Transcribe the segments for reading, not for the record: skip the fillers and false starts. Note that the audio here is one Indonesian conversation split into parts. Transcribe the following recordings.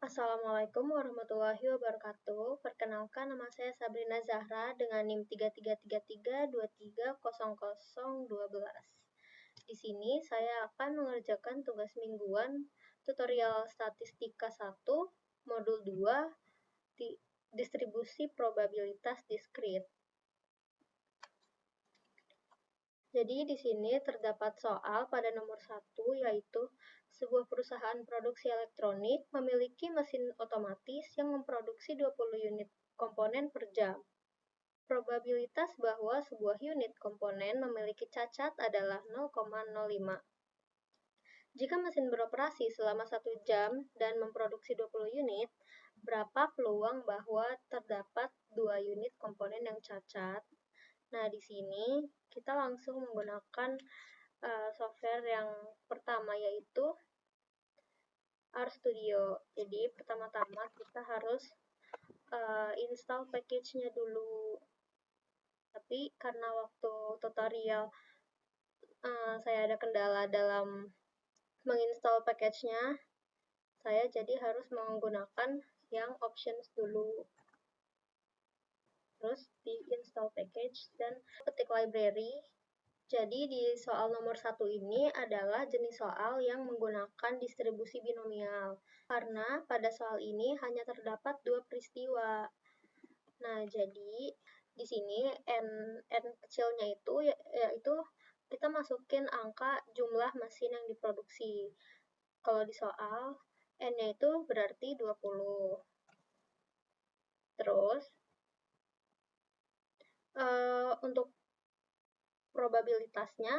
Assalamualaikum warahmatullahi wabarakatuh. Perkenalkan, nama saya Sabrina Zahra dengan NIM 3333230012. Di sini saya akan mengerjakan tugas mingguan tutorial statistika 1, modul 2, distribusi probabilitas diskrit. Jadi di sini terdapat soal pada nomor 1, yaitu sebuah perusahaan produksi elektronik memiliki mesin otomatis yang memproduksi 20 unit komponen per jam. Probabilitas bahwa sebuah unit komponen memiliki cacat adalah 0,05. Jika mesin beroperasi selama 1 jam dan memproduksi 20 unit, berapa peluang bahwa terdapat 2 unit komponen yang cacat? Nah, di sini kita langsung menggunakan software yang pertama, yaitu RStudio. Jadi, pertama-tama kita harus install package-nya dulu. Tapi karena waktu tutorial saya ada kendala dalam menginstal package-nya, saya jadi harus menggunakan yang options dulu. Terus di install package dan ketik library. Jadi di soal nomor 1 ini adalah jenis soal yang menggunakan distribusi binomial. Karena pada soal ini hanya terdapat 2 peristiwa. Nah, jadi di sini n kecilnya itu yaitu kita masukin angka jumlah mesin yang diproduksi. Kalau di soal n-nya itu berarti 20. Terus untuk probabilitasnya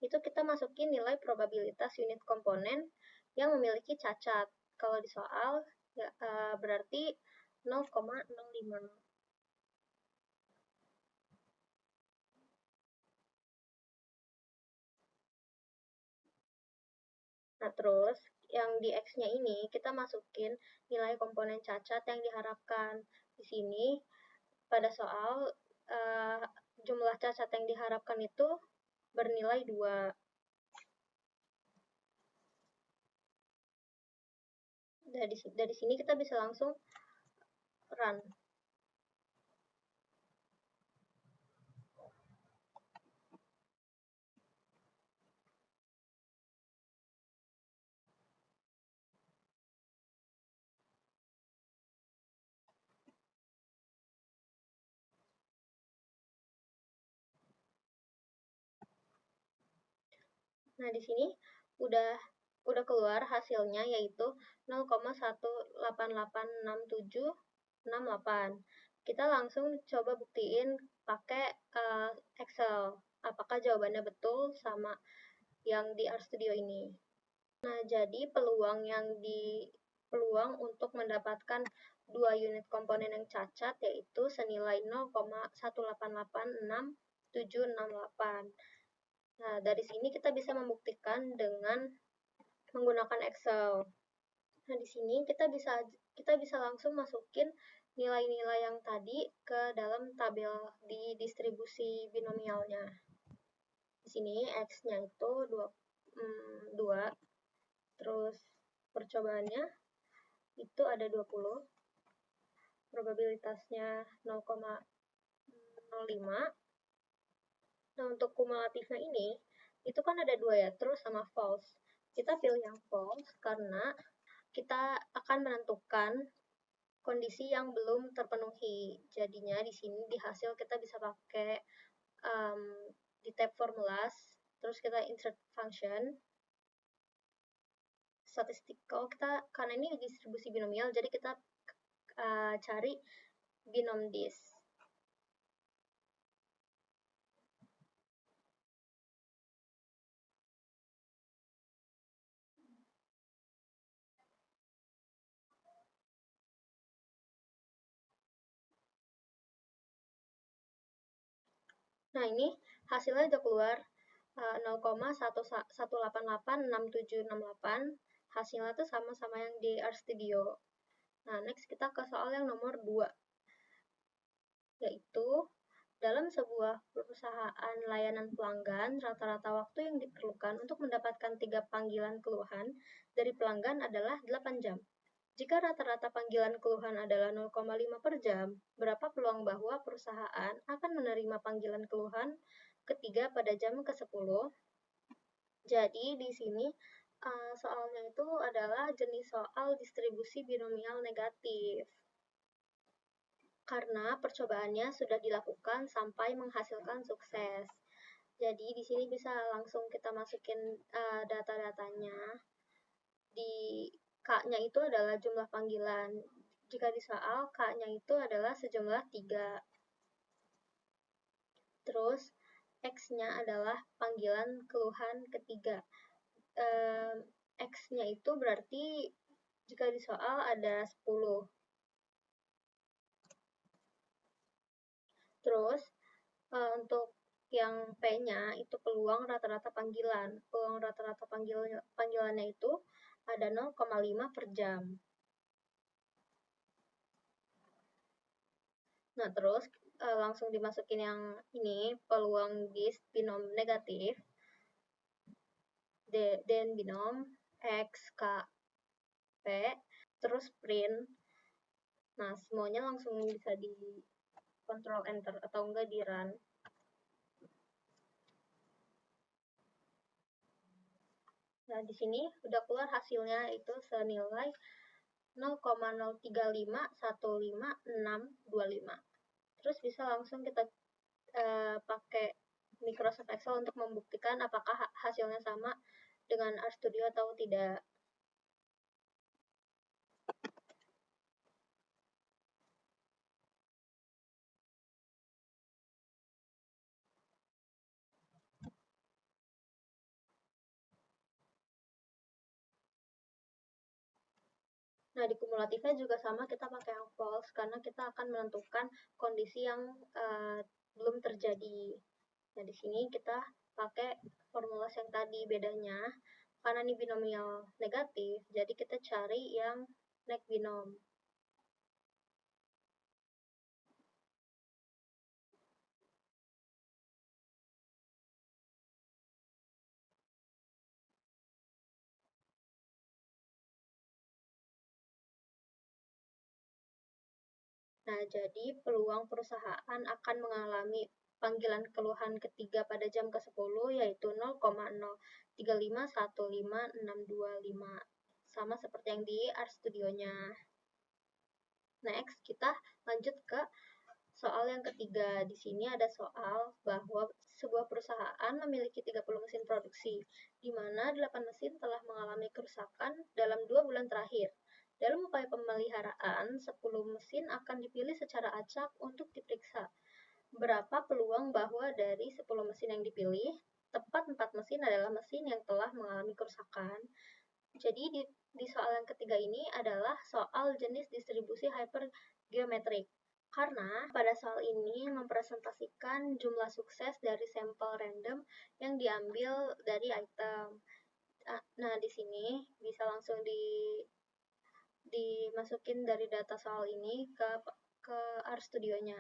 itu kita masukin nilai probabilitas unit komponen yang memiliki cacat. Kalau di soal ya, berarti 0,05. Nah, terus yang di X-nya ini kita masukin nilai komponen cacat yang diharapkan. Di sini pada soal jumlah cacat yang diharapkan itu bernilai 2. Dari sini kita bisa langsung run. Nah, di sini udah keluar hasilnya, yaitu 0,1886768. Kita langsung coba buktiin pakai Excel apakah jawabannya betul sama yang di RStudio ini. Nah, jadi peluang untuk mendapatkan 2 unit komponen yang cacat yaitu senilai 0,1886768. Nah, dari sini kita bisa membuktikan dengan menggunakan Excel. Nah, di sini kita bisa langsung masukin nilai-nilai yang tadi ke dalam tabel di distribusi binomialnya. Di sini X-nya itu 2, terus percobaannya itu ada 20, probabilitasnya 0,05. Nah, untuk kumulatifnya ini, itu kan ada 2 ya, true sama false. Kita pilih yang false karena kita akan menentukan kondisi yang belum terpenuhi. Jadinya di sini di hasil kita bisa pakai di tab formulas, terus kita insert function, statistical, karena ini distribusi binomial, jadi kita cari binom dis. Nah, ini hasilnya udah keluar 0,1886768. Hasilnya tuh sama-sama yang di RStudio. Nah, next kita ke soal yang nomor 2, yaitu Dalam sebuah perusahaan layanan pelanggan, rata-rata waktu yang diperlukan untuk mendapatkan 3 panggilan keluhan dari pelanggan adalah 8 jam. Jika rata-rata panggilan keluhan adalah 0,5 per jam, berapa peluang bahwa perusahaan akan menerima panggilan keluhan ketiga pada jam ke-10? Jadi di sini soalnya itu adalah jenis soal distribusi binomial negatif. Karena percobaannya sudah dilakukan sampai menghasilkan sukses. Jadi di sini bisa langsung kita masukin data-datanya. Di K-nya itu adalah jumlah panggilan. Jika di soal, K-nya itu adalah sejumlah 3. Terus X-nya adalah panggilan keluhan ketiga. X-nya itu berarti jika di soal ada 10. Terus untuk yang P-nya itu peluang rata-rata panggilan. Peluang rata-rata panggilannya itu ada 0,5 per jam. Nah, terus langsung dimasukin yang ini, peluang dis binom negatif, dan binom X, K, P, terus print. Nah, semuanya langsung bisa di Ctrl Enter atau enggak di run. Nah, di sini udah keluar hasilnya itu senilai 0,035156625. Terus bisa langsung kita pakai Microsoft Excel untuk membuktikan apakah hasilnya sama dengan RStudio atau tidak. Nah, di kumulatifnya juga sama, kita pakai yang false karena kita akan menentukan kondisi yang belum terjadi. Nah, di sini kita pakai formula yang tadi, bedanya karena ini binomial negatif, jadi kita cari yang neg binom. Nah, jadi peluang perusahaan akan mengalami panggilan keluhan ketiga pada jam ke-10 yaitu 0,035156625. Sama seperti yang di RStudio-nya. Next, kita lanjut ke soal yang ketiga. Di sini ada soal bahwa sebuah perusahaan memiliki 30 mesin produksi, di mana 8 mesin telah mengalami kerusakan dalam 2 bulan terakhir. Dalam upaya pemeliharaan, 10 mesin akan dipilih secara acak untuk diperiksa. Berapa peluang bahwa dari 10 mesin yang dipilih, tepat 4 mesin adalah mesin yang telah mengalami kerusakan. Jadi di soal yang ketiga ini adalah soal jenis distribusi hypergeometrik. Karena pada soal ini mempresentasikan jumlah sukses dari sampel random yang diambil dari item. Nah, di sini bisa langsung dimasukin dari data soal ini ke RStudio-nya.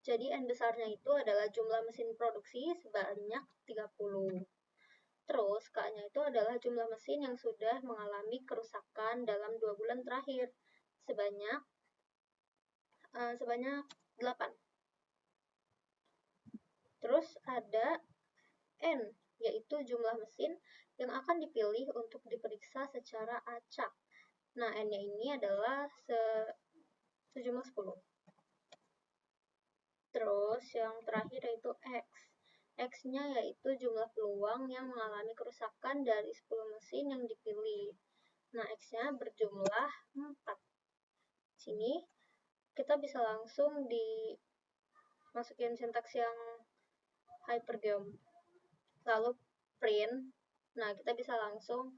Jadi N besarnya itu adalah jumlah mesin produksi sebanyak 30. Terus K-nya itu adalah jumlah mesin yang sudah mengalami kerusakan dalam 2 bulan terakhir sebanyak 8. Terus ada N, yaitu jumlah mesin yang akan dipilih untuk diperiksa secara acak. Nah, N-nya ini adalah sejumlah 10. Terus yang terakhir yaitu X. X-nya yaitu jumlah peluang yang mengalami kerusakan dari 10 mesin yang dipilih. Nah, X-nya berjumlah 4. Sini kita bisa langsung dimasukin sintaks yang hypergeom. Lalu print. Nah, kita bisa langsung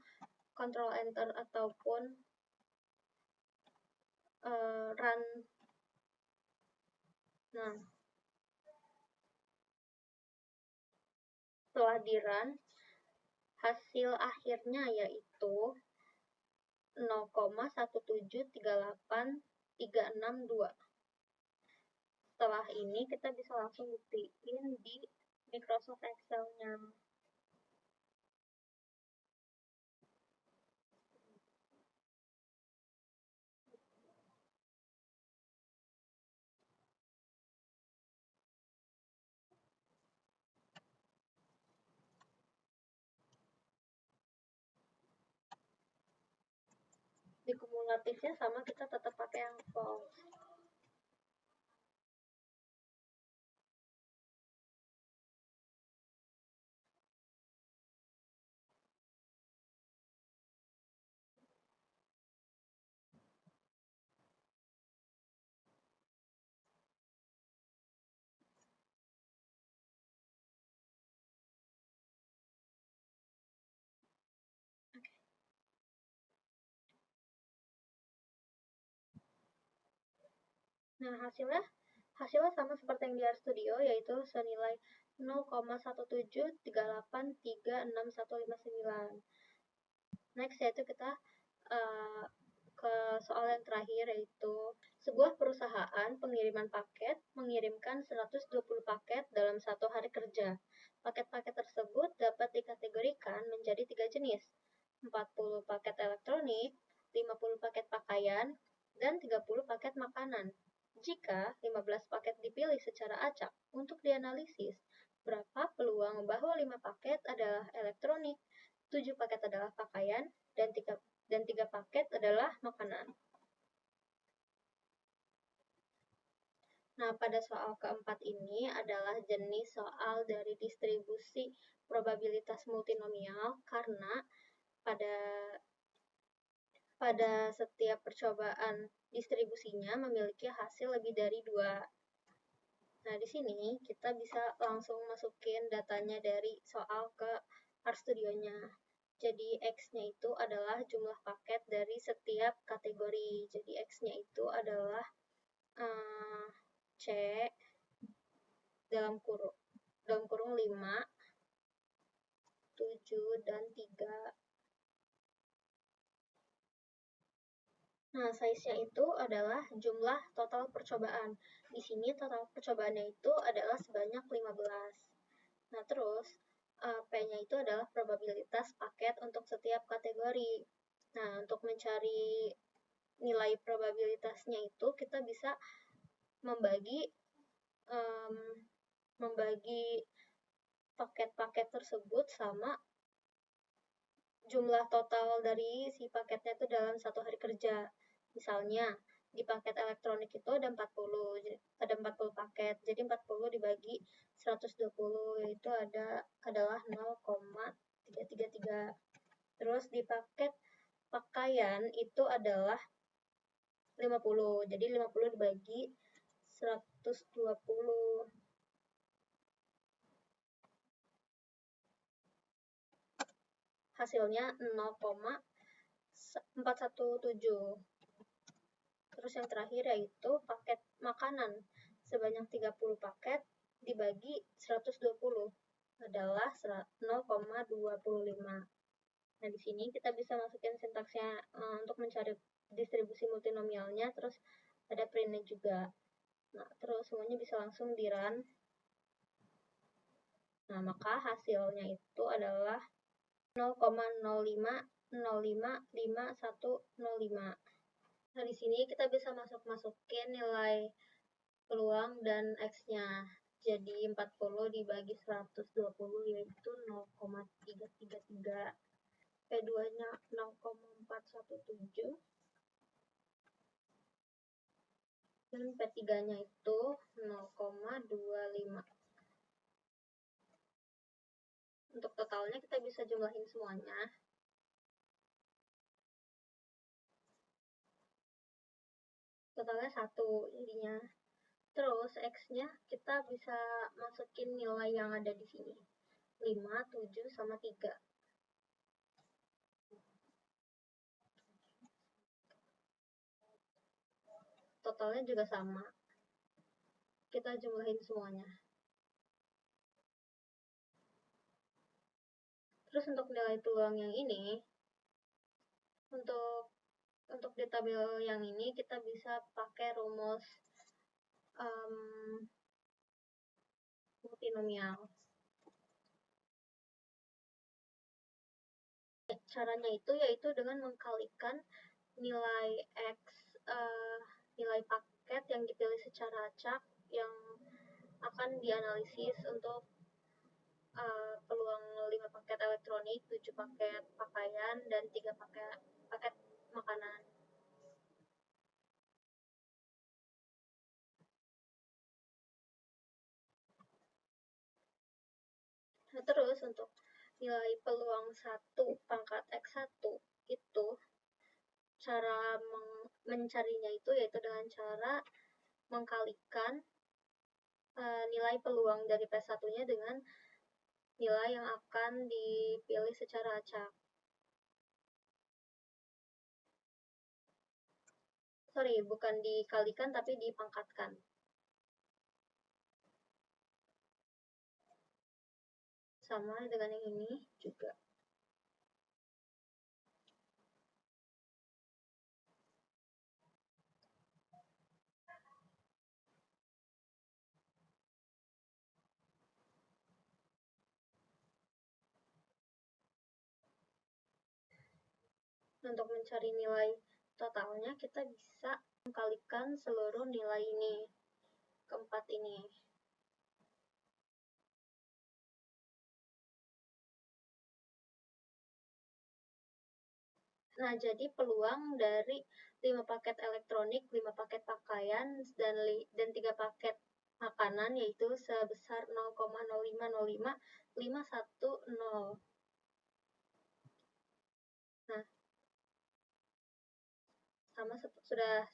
Ctrl Enter ataupun run. Nah, setelah di run, hasil akhirnya yaitu 0,1738362. setelah ini kita bisa langsung buktiin di Microsoft Excel-nya. Di kumulatifnya sama, kita tetap pakai yang false. Nah, hasilnya sama seperti yang di RStudio, yaitu senilai 0,173836159. Next, yaitu kita ke soal yang terakhir, yaitu sebuah perusahaan pengiriman paket mengirimkan 120 paket dalam 1 hari kerja. Paket-paket tersebut dapat dikategorikan menjadi 3 jenis, 40 paket elektronik, 50 paket pakaian, dan 30 paket makanan. Jika 15 paket dipilih secara acak untuk dianalisis, berapa peluang bahwa 5 paket adalah elektronik, 7 paket adalah pakaian, dan 3 paket adalah makanan. Nah, pada soal keempat ini adalah jenis soal dari distribusi probabilitas multinomial, karena pada setiap percobaan distribusinya memiliki hasil lebih dari 2. Nah, di sini kita bisa langsung masukin datanya dari soal ke RStudio-nya. Jadi X-nya itu adalah jumlah paket dari setiap kategori. Jadi X-nya itu adalah C dalam kurung 5, 7, dan 3. Nah, size-nya itu adalah jumlah total percobaan. Di sini total percobaannya itu adalah sebanyak 15. Nah, terus P-nya itu adalah probabilitas paket untuk setiap kategori. Nah, untuk mencari nilai probabilitasnya itu kita bisa membagi paket-paket tersebut sama jumlah total dari si paketnya itu dalam 1 hari kerja. Misalnya, di paket elektronik itu ada 40 paket. Jadi 40 dibagi 120 yaitu adalah 0,333. Terus di paket pakaian itu adalah 50. Jadi 50 dibagi 120. Hasilnya 0,417. Terus yang terakhir yaitu paket makanan sebanyak 30 paket dibagi 120 adalah 0,25. Nah, di sini kita bisa masukin sintaksnya untuk mencari distribusi multinomialnya, terus ada printnya juga. Nah, terus semuanya bisa langsung di-run. Nah, maka hasilnya itu adalah 0,05055105. Nah, di sini kita bisa masukin nilai peluang dan X-nya. Jadi 40 dibagi 120 yaitu 0,333. P2-nya 0,417. Dan P3-nya itu 0,25. Untuk totalnya kita bisa jumlahin semuanya. Totalnya 1 jadinya. Terus X-nya kita bisa masukin nilai yang ada di sini. 5, 7, sama 3. Totalnya juga sama. Kita jumlahin semuanya. Terus untuk nilai peluang yang ini, untuk di tabel yang ini kita bisa pakai rumus multinomial. Caranya itu yaitu dengan mengkalikan nilai X, nilai paket yang dipilih secara acak yang akan dianalisis untuk peluang 5 paket elektronik, 7 paket pakaian, dan 3 paket makanan. Nah, terus untuk nilai peluang 1 pangkat X1 itu cara mencarinya itu yaitu dengan cara mengkalikan nilai peluang dari P1-nya dengan nilai yang akan dipilih secara acak. Sorry, bukan dikalikan tapi dipangkatkan. Sama dengan yang ini juga. Untuk mencari nilai totalnya, kita bisa mengkalikan seluruh nilai ini, keempat ini. Nah, jadi peluang dari 5 paket elektronik, 5 paket pakaian, dan 3 paket makanan yaitu sebesar 0,0505510. Nah,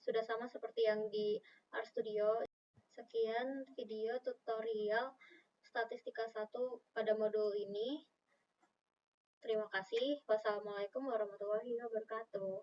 sudah sama seperti yang di RStudio. Sekian video tutorial statistika 1 pada modul ini. Terima kasih. Wassalamualaikum warahmatullahi wabarakatuh.